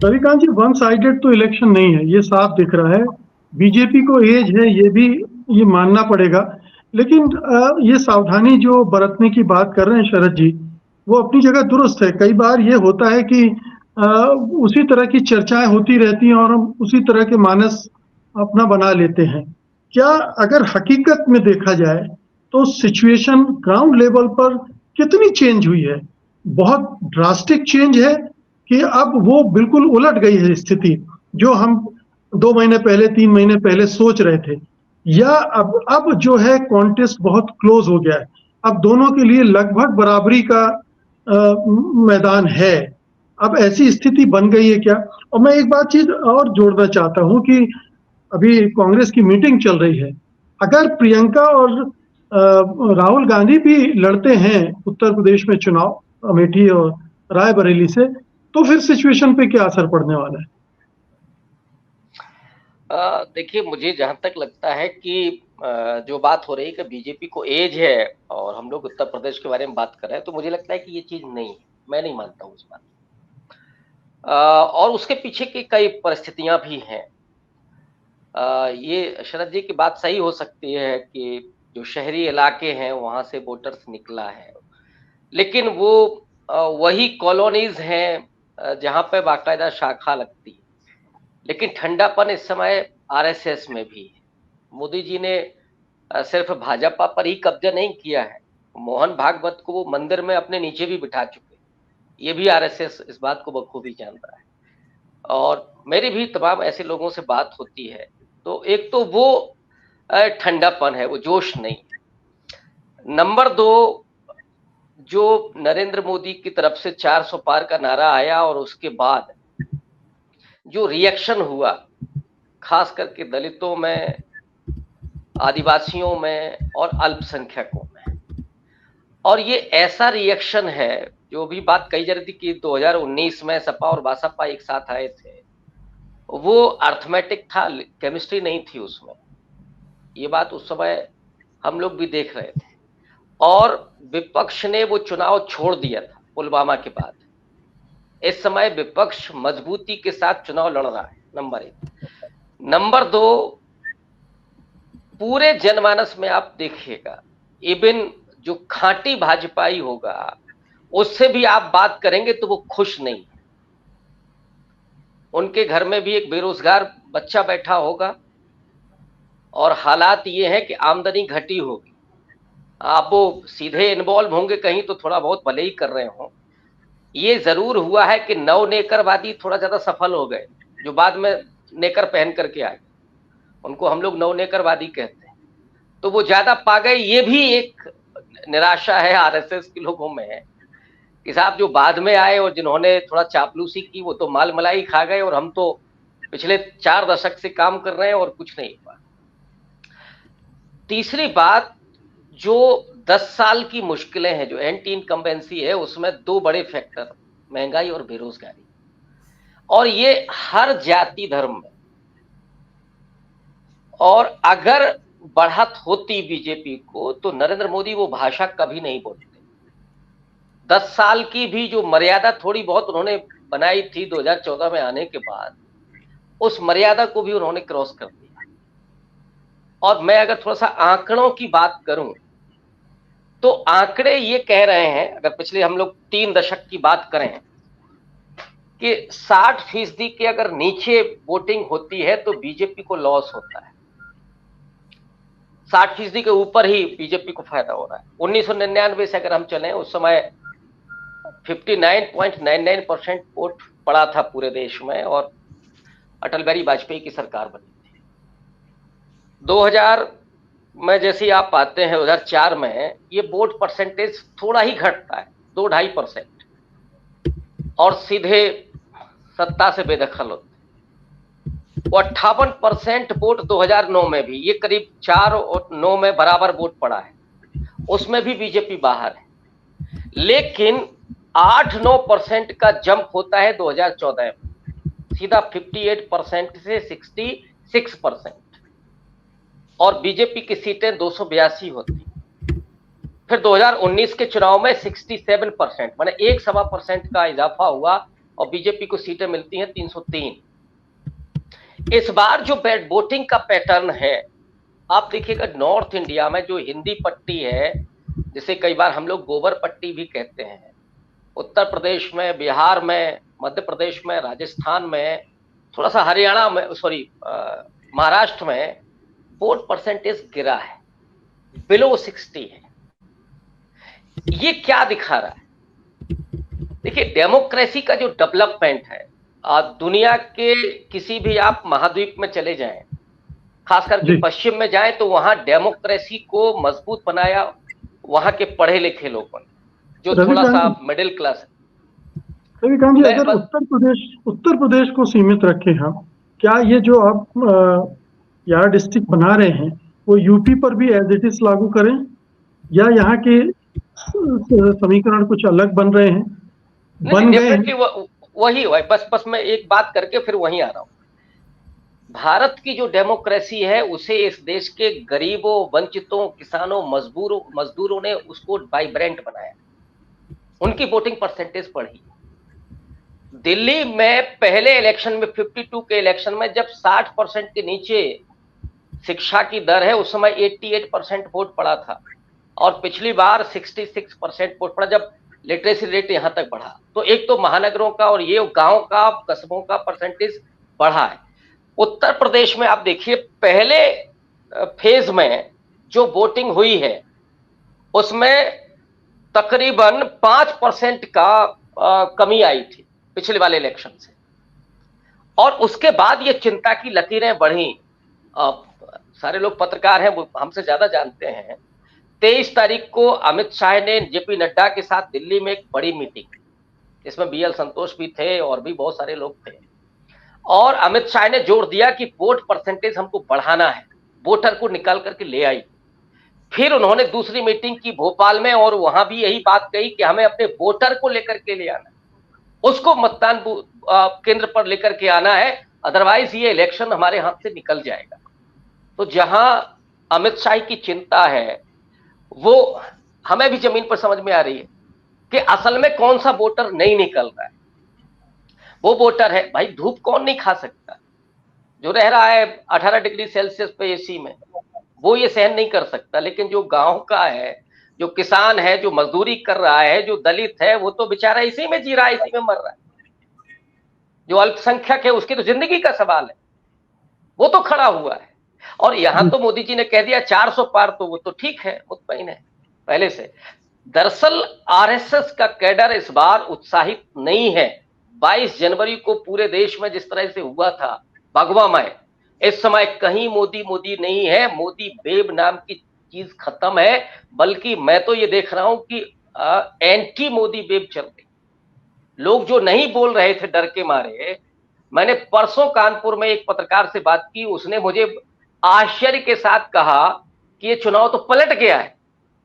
रविकांत जी, one sided तो election नहीं है, ये साफ दिख रहा है। बीजेपी को एज है, ये मानना पड़ेगा। लेकिन ये सावधानी जो बरतने की बात कर रहे हैं शरद जी, वो अपनी जगह दुरुस्त है। कई बार ये होता है कि अ, उसी तरह की चर्चाएं होती रहती हैं और हम उसी तरह के मानस अपना बना लेते हैं। क्या अगर हकीकत में देखा जाए तो सिचुएशन ग्राउंड लेवल पर कितनी चेंज हुई है? बहुत ड्रास्टिक चेंज है कि अब वो बिल्कुल उलट गई है स्थिति, जो हम 2 महीने पहले 3 महीने पहले सोच रहे थे। या अब जो है कॉन्टेस्ट बहुत क्लोज हो गया है। अब दोनों के लिए लगभग बराबरी का मैदान है। अब ऐसी स्थिति बन गई है क्या? और मैं एक बात चीज और जोड़ना चाहता हूं कि अभी कांग्रेस की मीटिंग चल रही है। अगर प्रियंका और राहुल गांधी भी लड़ते हैं उत्तर प्रदेश में चुनाव, अमेठी और रायबरेली से, तो फिर सिचुएशन पे क्या असर पड़ने वाला है? देखिए, मुझे जहां तक लगता है कि जो बात हो रही है कि बीजेपी को एज है और हम लोग उत्तर प्रदेश के बारे में बात कर रहे हैं, तो मुझे लगता है कि ये चीज नहीं है। मैं नहीं मानता हूँ इस बात। और उसके पीछे की कई परिस्थितियां भी हैं। ये शरद जी की बात सही हो सकती है कि जो शहरी इलाके हैं वहां से वोटर्स निकला है, लेकिन वो वही कॉलोनीज हैं जहां पे बाकायदा शाखा लगती है। लेकिन ठंडापन इस समय आरएसएस में भी है। मोदी जी ने सिर्फ भाजपा पर ही कब्जा नहीं किया है, मोहन भागवत को वो मंदिर में अपने नीचे भी बिठा चुके। ये भी आरएसएस इस बात को बखूबी जानता है। और मेरी भी तमाम ऐसे लोगों से बात होती है, तो एक तो वो ठंडापन है, वो जोश नहीं है। नंबर 2, जो नरेंद्र मोदी की तरफ से 400 पार का नारा आया और उसके बाद जो रिएक्शन हुआ, खास करके दलितों में, आदिवासियों में और अल्पसंख्यकों में, और ये ऐसा रिएक्शन है, जो भी बात कही जा रही थी कि 2019 में सपा और बसपा एक साथ आए थे, वो अर्थमेटिक था, केमिस्ट्री नहीं थी उसमें। ये बात उस समय हम लोग भी देख रहे थे। और विपक्ष ने वो चुनाव छोड़ दिया था पुलवामा के बाद। इस समय विपक्ष मजबूती के साथ चुनाव लड़ रहा है, नंबर 1। नंबर 2, पूरे जनमानस में आप देखिएगा, इवन जो खांटी भाजपाई होगा, उससे भी आप बात करेंगे तो वो खुश नहीं। उनके घर में भी एक बेरोजगार बच्चा बैठा होगा और हालात ये है कि आमदनी घटी होगी। आप वो सीधे इन्वॉल्व होंगे कहीं तो थोड़ा बहुत भले ही कर रहे हो। ये जरूर हुआ है कि नव नेकरवादी थोड़ा ज्यादा सफल हो गए, जो बाद में नेकर पहन करके आए, उनको हम लोग नव नेकरवादी कहते हैं, तो वो ज्यादा पा गए। ये भी एक निराशा है आरएसएस के लोगों में है कि साहब जो बाद में आए और जिन्होंने थोड़ा चापलूसी की वो तो माल मलाई खा गए, और हम तो पिछले 4 दशक से काम कर रहे हैं और कुछ नहीं हुआ। तीसरी बात, जो 10 साल की मुश्किलें हैं, जो एंटी इनकम्बेंसी है, उसमें 2 बड़े फैक्टर, महंगाई और बेरोजगारी, और ये हर जाति धर्म में। और अगर बढ़त होती बीजेपी को तो नरेंद्र मोदी वो भाषा कभी नहीं बोलते। 10 साल की भी जो मर्यादा थोड़ी बहुत उन्होंने बनाई थी 2014 में आने के बाद, उस मर्यादा को भी उन्होंने क्रॉस कर दिया। और मैं अगर थोड़ा सा आंकड़ों की बात करूं तो आंकड़े ये कह रहे हैं, अगर पिछले हम लोग 3 दशक की बात करें, कि 60% के अगर नीचे वोटिंग होती है तो बीजेपी को लॉस होता है। 60% के ऊपर ही बीजेपी को फायदा हो रहा है। 1999 से अगर हम चलें, उस समय 59.99% वोट पड़ा था पूरे देश में और अटल बिहारी वाजपेयी की सरकार बनी थी। 2000 में जैसे आप पाते हैं, 2004 में ये वोट परसेंटेज थोड़ा ही घटता है, 2-2.5%, और सीधे सत्ता से बेदखल होते हैं। 58% वोट 2009 में भी, ये करीब 4 और 9 में बराबर वोट पड़ा है, उसमें भी बीजेपी बाहर है। लेकिन 8-9% का जंप होता है 2014 में, सीधा 58% से 66%, और बीजेपी की सीटें 282 होती। फिर 2019 के चुनाव में 67%, माने 1.25% का इजाफा हुआ और बीजेपी को सीटें मिलती हैं 303। इस बार जो वोटिंग का पैटर्न है, आप देखिएगा नॉर्थ इंडिया में जो हिंदी पट्टी है, जिसे कई बार हम लोग गोबर पट्टी भी कहते हैं, उत्तर प्रदेश में, बिहार में, मध्य प्रदेश में, राजस्थान में, थोड़ा सा हरियाणा में, महाराष्ट्र में वोट परसेंटेज गिरा है, बिलो 60 है। ये क्या दिखा रहा है? देखिए, डेमोक्रेसी का जो डेवलपमेंट है, दुनिया के किसी भी आप महाद्वीप में चले जाएं, खास करके पश्चिम में जाएं, तो वहां डेमोक्रेसी को मजबूत बनाया वहां के पढ़े लिखे लोगों ने, जो थोड़ा सा मिडिल क्लास है। रविकांत जी, अगर उत्तर प्रदेश को सीमित रखें हम, क्या ये जो आप यार डिस्ट्रिक्ट बना रहे हैं वो यूपी पर भी एज इट इज लागू करें, या यहाँ के समीकरण कुछ अलग बन रहे हैं, बन गए हैं? वही बस मैं एक बात करके फिर वहीं आ रहा हूं। भारत की जो डेमोक्रेसी है, उसे इस देश के गरीबों, वंचितों, किसानों, मजदूरों ने उसको वाइब्रेंट बनाया, उनकी वोटिंग परसेंटेज बढ़ी। दिल्ली में पहले इलेक्शन में 52 के इलेक्शन में जब 60% के नीचे शिक्षा की दर है, उस समय 88% वोट पड़ा था, और पिछली बार 66% वोट पड़ा जब लिटरेसी रेट यहां तक बढ़ा। तो एक तो महानगरों का और ये गांव का, कस्बों का परसेंटेज बढ़ा है। उत्तर प्रदेश में आप देखिए, पहले फेज में जो वोटिंग हुई है उसमें तकरीबन 5% का कमी आई थी पिछले वाले इलेक्शन से, और उसके बाद ये चिंता की लकीरें बढ़ी। सारे लोग पत्रकार हैं, वो हमसे ज्यादा जानते हैं। 23 तारीख को अमित शाह ने जेपी नड्डा के साथ दिल्ली में एक बड़ी मीटिंग, इसमें बीएल संतोष भी थे और भी बहुत सारे लोग थे, और अमित शाह ने जोर दिया कि वोट परसेंटेज हमको बढ़ाना है, वोटर को निकाल करके ले आई। फिर उन्होंने दूसरी मीटिंग की भोपाल में, और वहां भी यही बात कही कि हमें अपने वोटर को लेकर के ले आना, उसको मतदान केंद्र पर लेकर के आना है, अदरवाइज ये इलेक्शन हमारे हाथ से निकल जाएगा। तो जहां अमित शाह की चिंता है, वो हमें भी जमीन पर समझ में आ रही है कि असल में कौन सा वोटर नहीं निकल रहा है। वो वोटर है, भाई धूप कौन नहीं खा सकता, जो रह रहा है 18 डिग्री सेल्सियस पे एसी में, वो ये सहन नहीं कर सकता। लेकिन जो गांव का है, जो किसान है, जो मजदूरी कर रहा है, जो दलित है, वो तो बेचारा इसी में जी रहा है, इसी में मर रहा है। जो अल्पसंख्यक है, उसकी तो जिंदगी का सवाल है, वो तो खड़ा हुआ है। और यहां तो मोदी जी ने कह दिया 400 पार, तो वो तो ठीक है, मुतमईन है पहले से। दरअसल आरएसएस का कैडर इस बार उत्साहित नहीं है। 22 जनवरी को पूरे देश में जिस तरह से हुआ था भगवा में, इस समय कहीं मोदी मोदी नहीं है। मोदी बेब नाम की चीज खत्म है, बल्कि मैं तो ये देख रहा हूं कि एंटी मोदी बेब चल रही। लोग जो नहीं बोल रहे थे डर के मारे, मैंने परसों कानपुर में एक पत्रकार से बात की, उसने मुझे आश्चर्य के साथ कहा कि ये चुनाव तो पलट गया है,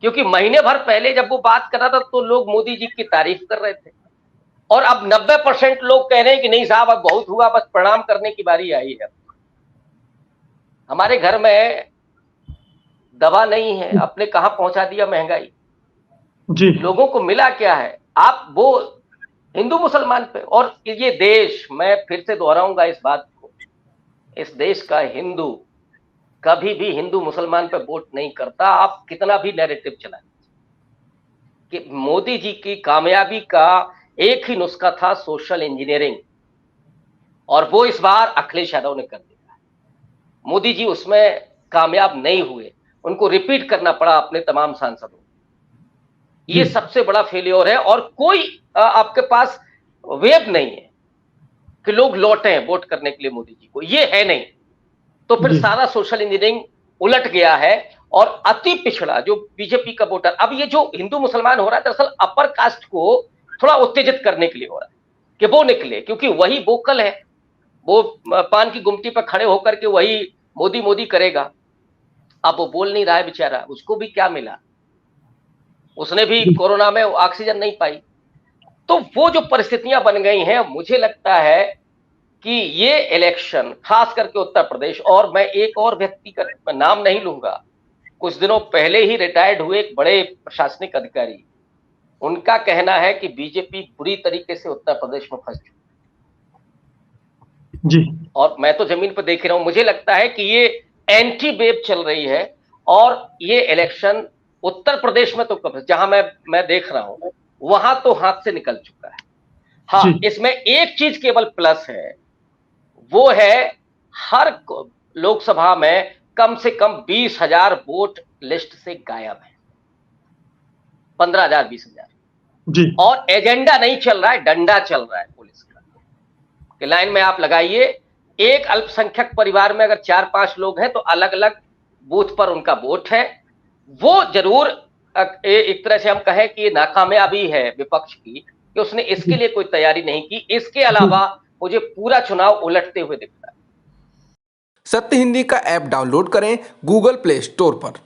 क्योंकि महीने भर पहले जब वो बात कर रहा था तो लोग मोदी जी की तारीफ कर रहे थे, और अब 90% लोग कह रहे हैं कि नहीं साहब, अब बहुत हुआ, बस प्रणाम करने की बारी आई है। हमारे घर में दवा नहीं है, आपने कहां पहुंचा दिया महंगाई जी। लोगों को मिला क्या है? आप वो हिंदू मुसलमान पे, और ये देश, मैं फिर से दोहराऊंगा इस बात को, इस देश का हिंदू कभी भी हिंदू मुसलमान पे वोट नहीं करता। आप कितना भी नैरेटिव चलाएं, कि मोदी जी की कामयाबी का एक ही नुस्खा था, सोशल इंजीनियरिंग, और वो इस बार अखिलेश यादव ने कर दिया। मोदी जी उसमें कामयाब नहीं हुए, उनको रिपीट करना पड़ा अपने तमाम सांसदों को। ये सबसे बड़ा फेलियर है, और कोई आपके पास वेब नहीं है कि लोग लौटे वोट करने के लिए मोदी जी को, ये है नहीं। तो फिर सारा सोशल इंजीनियरिंग उलट गया है, और अति पिछड़ा जो बीजेपी का वोटर, अब ये जो हिंदू मुसलमान हो रहा है, दरअसल अपर कास्ट को थोड़ा उत्तेजित करने के लिए हो रहा है कि वो निकले, क्योंकि वही वोकल है, वो पान की गुमटी पर खड़े होकर के वही मोदी मोदी करेगा। अब वो बोल नहीं रहा है बेचारा, उसको भी क्या मिला, उसने भी कोरोना में ऑक्सीजन नहीं पाई। तो वो जो परिस्थितियां बन गई हैं, मुझे लगता है कि ये इलेक्शन खास करके उत्तर प्रदेश, और मैं एक और व्यक्ति का नाम नहीं लूंगा, कुछ दिनों पहले ही रिटायर्ड हुए एक बड़े प्रशासनिक अधिकारी, उनका कहना है कि बीजेपी बुरी तरीके से उत्तर प्रदेश में फंस चुकी जी। और मैं तो जमीन पर देख रहा हूं, मुझे लगता है कि ये एंटी वेव चल रही है और ये इलेक्शन उत्तर प्रदेश में तो जहां मैं देख रहा हूं वहां तो हाथ से निकल चुका है। हाँ, इसमें एक चीज केवल प्लस है, वो है हर लोकसभा में कम से कम 20,000 वोट लिस्ट से गायब है, 15,000 20,000 जी। और एजेंडा नहीं चल रहा है, डंडा चल रहा है पुलिस का कि लाइन में आप लगाइए। एक अल्पसंख्यक परिवार में अगर 4-5 लोग हैं तो अलग अलग बूथ पर उनका वोट है। वो जरूर एक तरह से हम कहें कि नाकामयाबी है विपक्ष की कि उसने इसके लिए कोई तैयारी नहीं की। इसके अलावा मुझे पूरा चुनाव उलटते हुए दिखता है। सत्य हिंदी का ऐप डाउनलोड करें गूगल प्ले स्टोर पर।